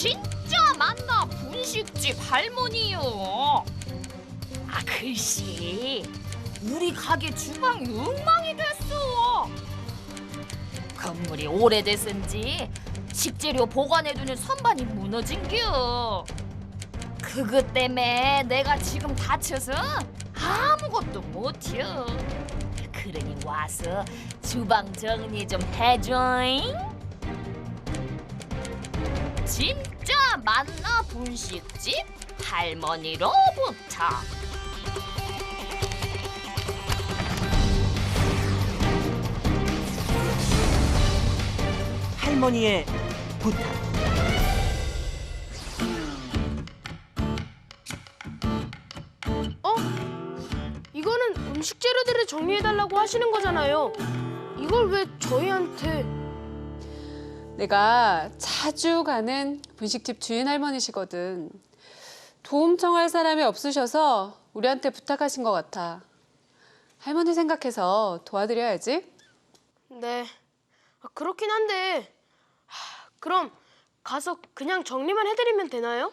진짜 맞나 분식집 할머니요. 아 글쎄 우리 가게 주방이 엉망이 됐어. 건물이 오래됐은지 식재료 보관해두는 선반이 무너진겨. 그것 때문에 내가 지금 다쳐서 아무것도 못해요. 그러니 와서 주방 정리 좀 해줘잉. 진짜 만나 분식집 할머니로부터. 할머니의 부탁. 이거는 음식 재료들을 정리해달라고 하시는 거잖아요. 이걸 왜 저희한테... 내가 자주 가는 분식집 주인 할머니시거든. 도움 청할 사람이 없으셔서 우리한테 부탁하신 것 같아. 할머니 생각해서 도와드려야지. 네, 그렇긴 한데... 그럼 가서 그냥 정리만 해드리면 되나요?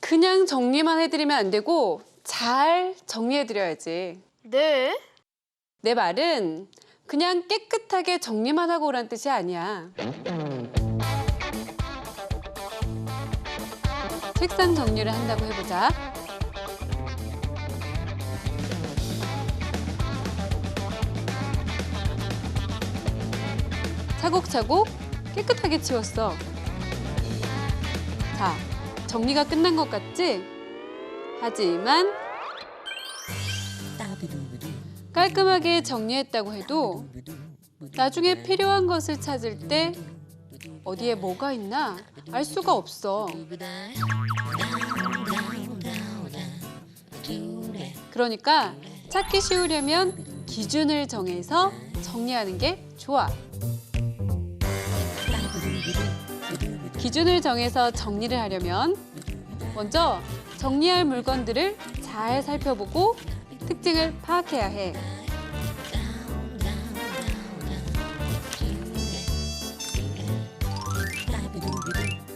그냥 정리만 해드리면 안 되고 잘 정리해드려야지. 네. 내 말은 그냥 깨끗하게 정리만 하고 오란 뜻이 아니야. 책상 정리를 한다고 해보자. 차곡차곡 깨끗하게 치웠어. 자, 정리가 끝난 것 같지? 하지만 깔끔하게 정리했다고 해도 나중에 필요한 것을 찾을 때 어디에 뭐가 있나 알 수가 없어. 그러니까 찾기 쉬우려면 기준을 정해서 정리하는 게 좋아. 기준을 정해서 정리를 하려면 먼저 정리할 물건들을 잘 살펴보고 특징을 파악해야 해.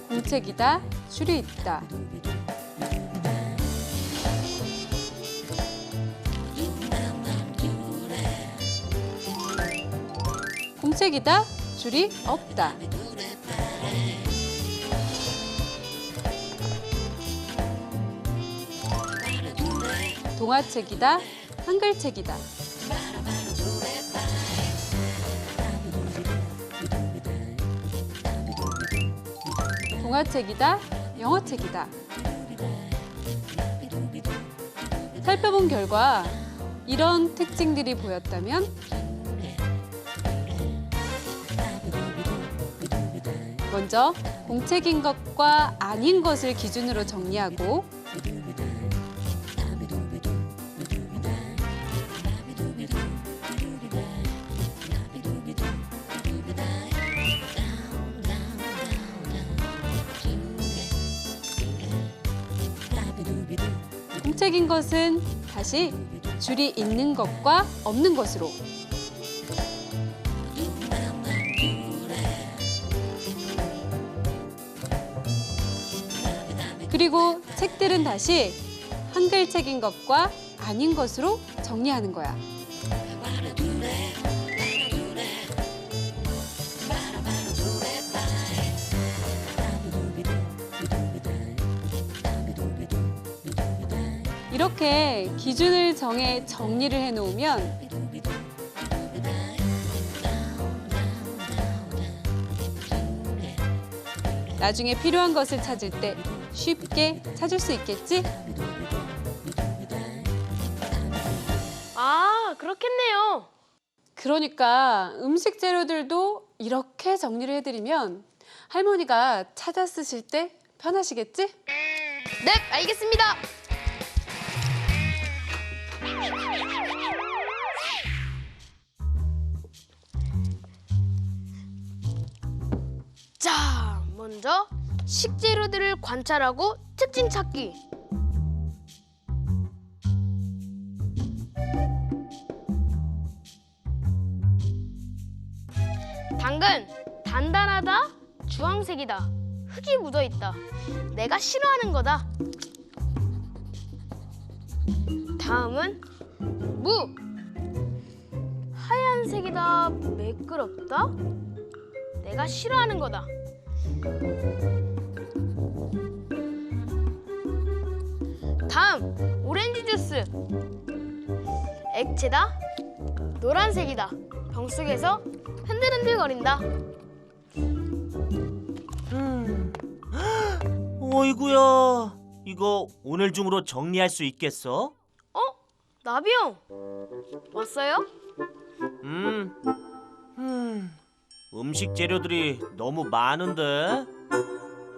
공책이다, 줄이 있다. 공책이다, 줄이 없다. 동화책이다, 한글책이다. 동화책이다, 영어책이다. 살펴본 결과 이런 특징들이 보였다면 먼저 공책인 것과 아닌 것을 기준으로 정리하고 공책인 것은 다시 줄이 있는 것과 없는 것으로, 그리고 책들은 다시 한글책인 것과 아닌 것으로 정리하는 거야. 이렇게 기준을 정해 정리를 해놓으면 나중에 필요한 것을 찾을 때 쉽게 찾을 수 있겠지? 아, 그렇겠네요. 그러니까 음식 재료들도 이렇게 정리를 해드리면 할머니가 찾아 쓰실 때 편하시겠지? 네, 알겠습니다. 자, 먼저 식재료들을 관찰하고 특징 찾기. 당근, 단단하다, 주황색이다. 흙이 묻어 있다. 내가 싫어하는 거다. 다음은 무. 하얀색이다. 매끄럽다. 내가 싫어하는 거다. 다음 오렌지 주스. 액체다. 노란색이다. 병 속에서 흔들흔들거린다. 어이구야. 이거 오늘 중으로 정리할 수 있겠어? 나비 형 왔어요? 음식 재료들이 너무 많은데.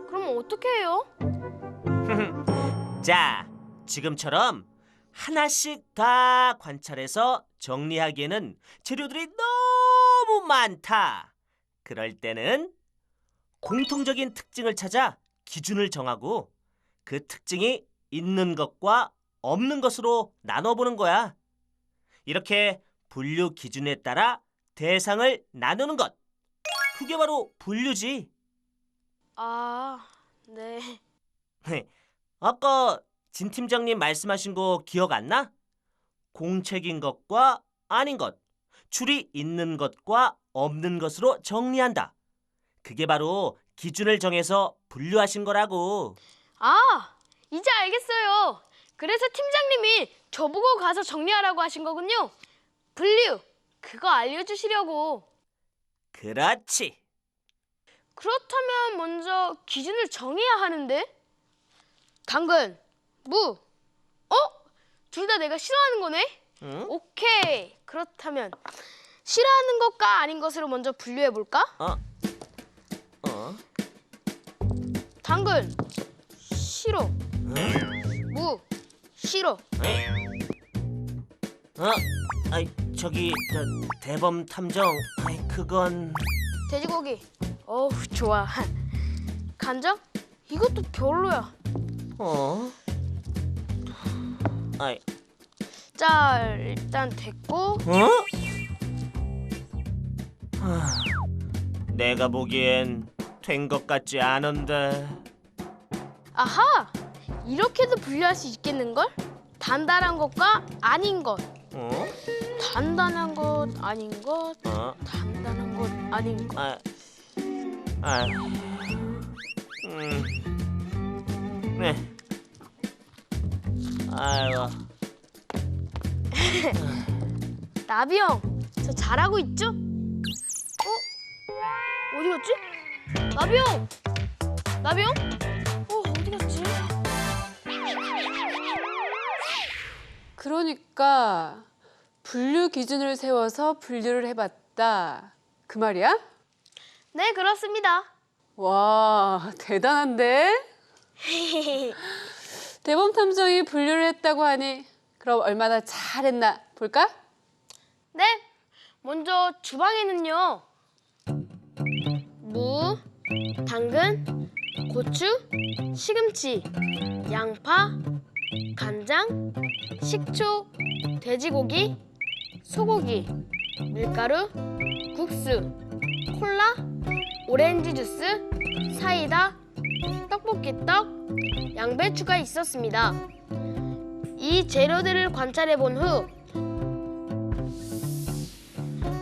그럼 어떻게 해요? 자, 지금처럼 하나씩 다 관찰해서 정리하기에는 재료들이 너무 많다. 그럴 때는 공통적인 특징을 찾아 기준을 정하고 그 특징이 있는 것과 없는 것으로 나눠보는 거야. 이렇게 분류 기준에 따라 대상을 나누는 것. 그게 바로 분류지. 아, 네. 아까 진 팀장님 말씀하신 거 기억 안 나? 공책인 것과 아닌 것, 줄이 있는 것과 없는 것으로 정리한다. 그게 바로 기준을 정해서 분류하신 거라고. 아, 이제 알겠어요. 그래서 팀장님이 저보고 가서 정리하라고 하신 거군요. 분류, 그거 알려주시려고. 그렇지. 그렇다면 먼저 기준을 정해야 하는데? 당근, 무. 둘 다 내가 싫어하는 거네? 응? 오케이. 그렇다면 싫어하는 것과 아닌 것으로 먼저 분류해 볼까? 당근, 싫어. 무, 싫어. 아이, 저기 대범 탐정. 그건 돼지고기. 어우, 좋아. 간장? 이것도 별로야. 아이, 자, 일단 됐고. 내가 보기엔 된 것 같지 않은데. 아하! 이렇게도 분류할 수 있겠는걸? 단단한 것과 아닌 것. 단단한 것, 아닌 것. 단단한 것, 아닌 것. 네. 아이고. 나비 형, 저 잘하고 있죠? 어디 갔지? 나비 형! 나비 형? 어디 갔지? 그러니까 분류 기준을 세워서 분류를 해봤다. 그 말이야? 네, 그렇습니다. 와, 대단한데? 대범 탐정이 분류를 했다고 하니 그럼 얼마나 잘했나 볼까? 네, 먼저 주방에는요. 무, 당근, 고추, 시금치, 양파, 간장, 식초, 돼지고기, 소고기, 밀가루, 국수, 콜라, 오렌지 주스, 사이다, 떡볶이떡, 양배추가 있었습니다. 이 재료들을 관찰해 본 후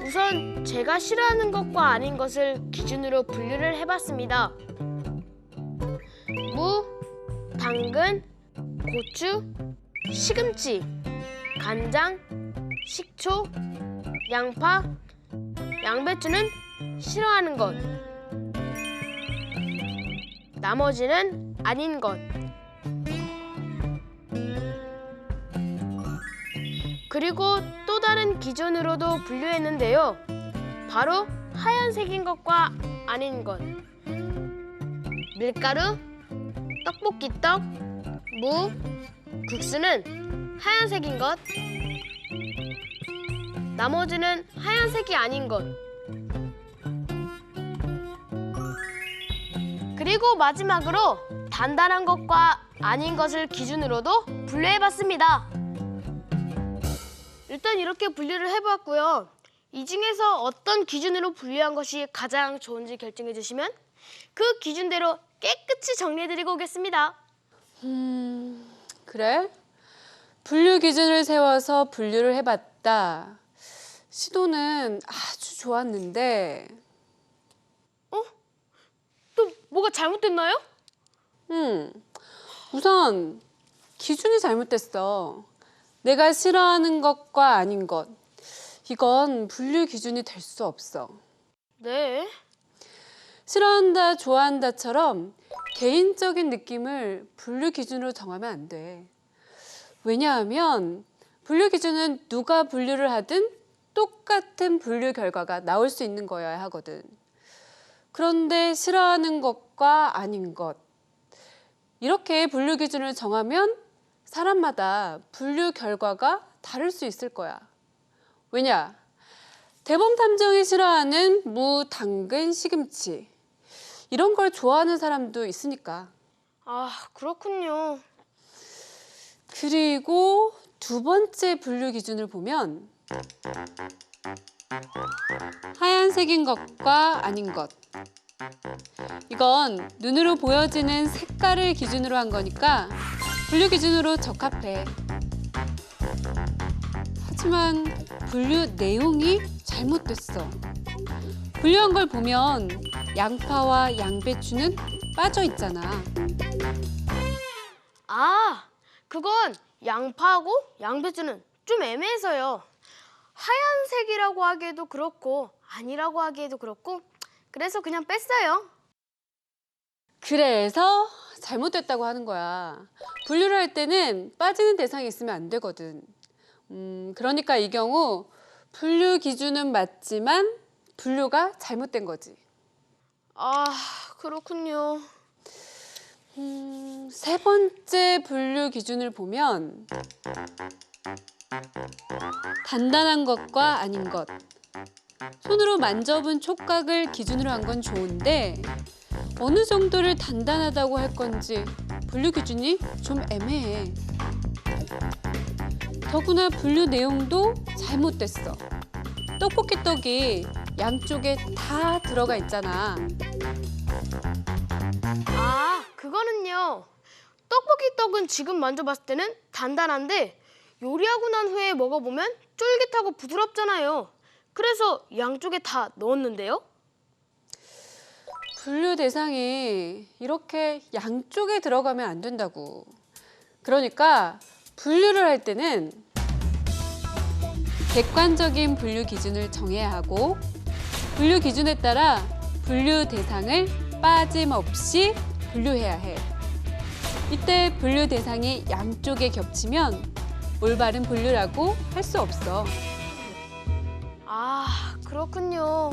우선 제가 싫어하는 것과 아닌 것을 기준으로 분류를 해봤습니다. 무, 당근, 고추, 시금치, 간장, 식초, 양파, 양배추는 싫어하는 것, 나머지는 아닌 것. 그리고 또 다른 기준으로도 분류했는데요. 바로 하얀색인 것과 아닌 것. 밀가루, 떡볶이떡, 무, 국수는 하얀색인 것. 나머지는 하얀색이 아닌 것. 그리고 마지막으로 단단한 것과 아닌 것을 기준으로도 분류해봤습니다. 일단 이렇게 분류를 해보았고요. 이 중에서 어떤 기준으로 분류한 것이 가장 좋은지 결정해 주시면 그 기준대로 깨끗이 정리해드리고 오겠습니다. 그래? 분류 기준을 세워서 분류를 해봤다. 시도는 아주 좋았는데, 또 뭐가 잘못됐나요? 우선 기준이 잘못됐어. 내가 싫어하는 것과 아닌 것. 이건 분류 기준이 될 수 없어. 네. 싫어한다, 좋아한다처럼 개인적인 느낌을 분류 기준으로 정하면 안 돼. 왜냐하면 분류 기준은 누가 분류를 하든 똑같은 분류 결과가 나올 수 있는 거여야 하거든. 그런데 싫어하는 것과 아닌 것. 이렇게 분류 기준을 정하면 사람마다 분류 결과가 다를 수 있을 거야. 왜냐? 대범 탐정이 싫어하는 무, 당근, 시금치. 이런 걸 좋아하는 사람도 있으니까. 아, 그렇군요. 그리고 두 번째 분류 기준을 보면 하얀색인 것과 아닌 것. 이건 눈으로 보여지는 색깔을 기준으로 한 거니까 분류 기준으로 적합해. 하지만 분류 내용이 잘못됐어. 분류한 걸 보면 양파와 양배추는 빠져 있잖아. 아, 그건 양파하고 양배추는 좀 애매해서요. 하얀색이라고 하기에도 그렇고 아니라고 하기에도 그렇고 그래서 그냥 뺐어요. 그래서 잘못됐다고 하는 거야. 분류를 할 때는 빠지는 대상이 있으면 안 되거든. 그러니까 이 경우 분류 기준은 맞지만 분류가 잘못된 거지. 아, 그렇군요. 세 번째 분류 기준을 보면 단단한 것과 아닌 것. 손으로 만져본 촉각을 기준으로 한 건 좋은데 어느 정도를 단단하다고 할 건지 분류 기준이 좀 애매해. 더구나 분류 내용도 잘못됐어. 떡볶이 떡이 양쪽에 다 들어가 있잖아. 아, 그거는요. 떡볶이 떡은 지금 만져봤을 때는 단단한데 요리하고 난 후에 먹어보면 쫄깃하고 부드럽잖아요. 그래서 양쪽에 다 넣었는데요. 분류 대상이 이렇게 양쪽에 들어가면 안 된다고. 그러니까 분류를 할 때는 객관적인 분류 기준을 정해야 하고 분류 기준에 따라 분류 대상을 빠짐없이 분류해야 해. 이때 분류 대상이 양쪽에 겹치면 올바른 분류라고 할 수 없어. 아, 그렇군요.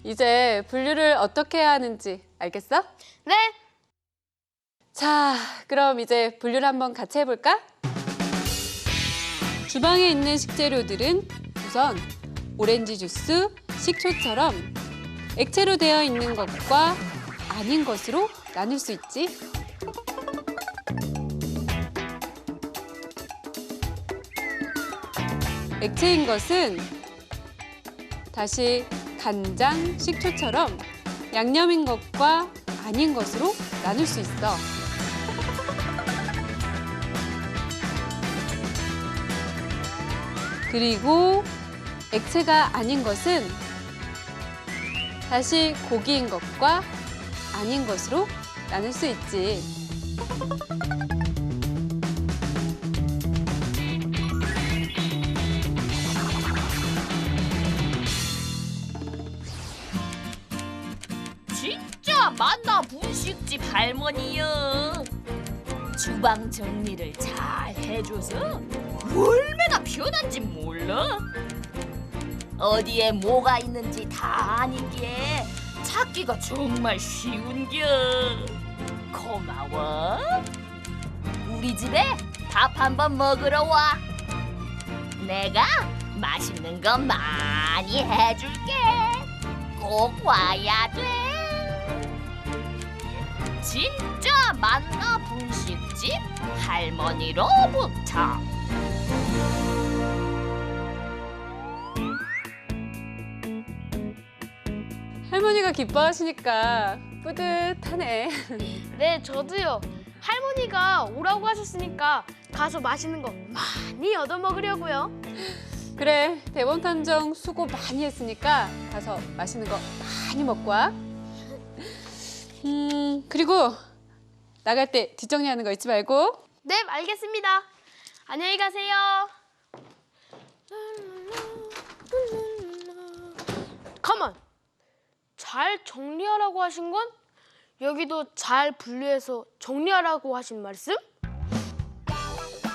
이제 분류를 어떻게 해야 하는지 알겠어? 네. 자, 그럼 이제 분류를 한번 같이 해볼까? 주방에 있는 식재료들은 우선 오렌지 주스, 식초처럼 액체로 되어 있는 것과 아닌 것으로 나눌 수 있지. 액체인 것은 다시 간장, 식초처럼 양념인 것과 아닌 것으로 나눌 수 있어. 그리고 액체가 아닌 것은 다시 고기인 것과 아닌 것으로 나눌 수 있지. 진짜 만나 분식집 할머니요. 주방 정리를 잘 해줘서 얼마나 편한지 몰라. 어디에 뭐가 있는지 다 아니게 찾기가 정말 쉬운겨. 고마워. 우리 집에 밥 한번 먹으러 와. 내가 맛있는 거 많이 해줄게. 꼭 와야 돼. 진짜 만나 분식집 할머니로부터. 할머니가 기뻐하시니까 뿌듯하네. 네, 저도요. 할머니가 오라고 하셨으니까 가서 맛있는 거 많이 얻어 먹으려고요. 그래, 대본 탐정 수고 많이 했으니까 가서 맛있는 거 많이 먹고 와. 그리고 나갈 때 뒷정리하는 거 잊지 말고. 네, 알겠습니다. 안녕히 가세요. 가만. 잘 정리하라고 하신 건 여기도 잘 분류해서 정리하라고 하신 말씀?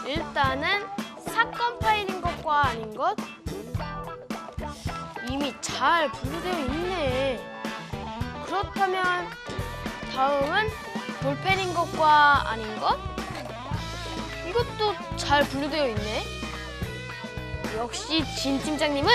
일단은 사건 파일인 것과 아닌 것 이미 잘 분류되어 있네. 그렇다면 다음은 볼펜인 것과 아닌 것? 이것도 잘 분류되어 있네. 역시 진 팀장님은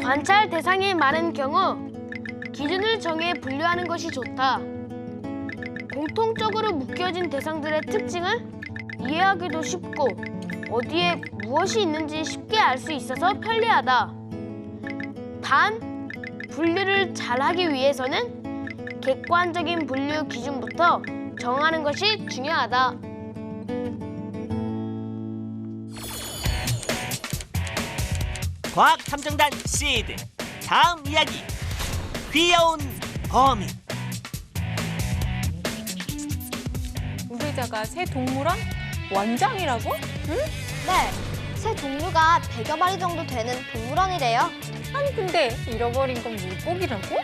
관찰 대상이 많은 경우 기준을 정해 분류하는 것이 좋다. 공통적으로 묶여진 대상들의 특징을 이해하기도 쉽고 어디에 무엇이 있는지 쉽게 알 수 있어서 편리하다. 단, 분류를 잘하기 위해서는 객관적인 분류 기준부터 정하는 것이 중요하다. 과학탐정단 시드 다음 이야기 귀여운 범인. 우리 의자가 새 동물원 원장이라고? 네, 새 종류가 100여 마리 정도 되는 동물원이래요. 아니 근데 잃어버린 건 물고기라고?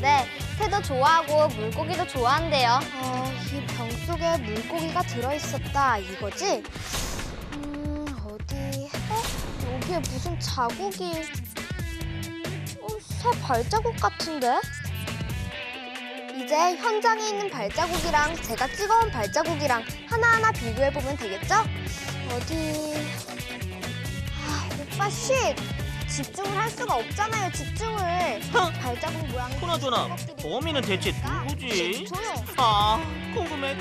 네, 새도 좋아하고 물고기도 좋아한대요. 이 병 속에 물고기가 들어있었다 이거지? 어디? 여기에 무슨 자국이? 새 발자국 같은데? 이제 현장에 있는 발자국이랑 제가 찍어온 발자국이랑 하나하나 비교해보면 되겠죠? 어디... 오빠 쉿! 집중을 할 수가 없잖아요, 집중을. 발자국 모양이... 그나저나 범인은 대체 누구지? 조용! 아, 궁금해.